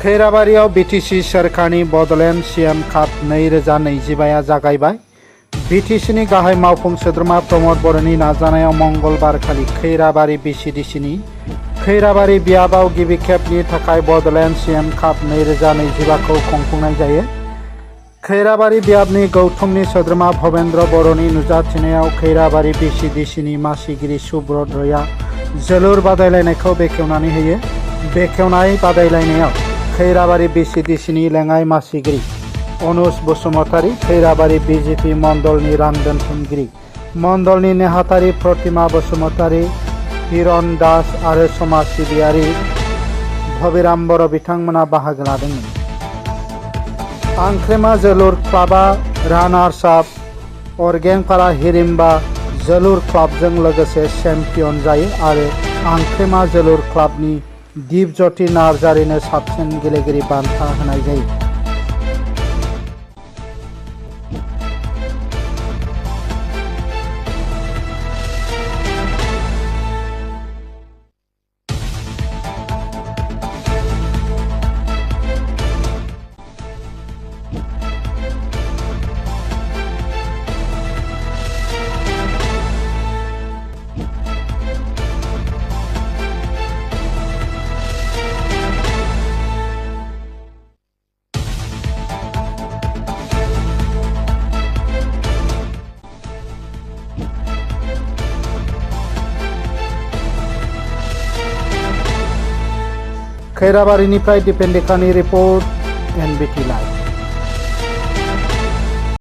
खैराबारियाव BTC सोरखारनि Bodoland CM काप 2025 जागायबाय। बिटिसिनि गाहाय मावफुं सोद्रोमा प्रमद बर'नि नाजानायाव मंगलबारखालि खैराबारि बिसिडिसिनि खैराबारि बियाबाव गिबि खेबनि थाखाय बड'लेण्ड सिएम काप 2025 खौ खुंफुंनाय जायो। खैराबारि बियाबनि गौथुमनि सोद्रोमा भबेन्द्र बर'नि नुजाथिनायाव खैराबारि बिसिडिसिनि मासिगिरि सुब्रत रयआ जोलुर बादायलायनायखौ बेखेवनानै होयो। बेखेवनाय बादायलायनायाव खैराबारि बिसिडिसिनि लेङाइ मासिगिरि अनुज बसुमतारी, खैराबारि बिजेपि मण्डलनि रां दोनथुमगिरि मण्डलनि नेहाथारि प्रतिमा बसुमतारी, हिरन दास आरो समाज सिबियारि भबिराम बर' बिथांमोना बाहागो लादोंमोन। आंख्रेमा जोलुर क्लाबा रानार्स आप अरगेंपारा हिरिम्बा जोलुर क्लाबजों लोगोसे चेम्पियन जायो आरो आंख्रेमा जोलुर क्लाबनि दिपज्योति नार्जारिनो साबसिन गेलेगिरि बान्था होनाय जायो। खैराबारिनिफ्राय दिपेन्दिकानि रिपर्ट एनबिटि लाइभ।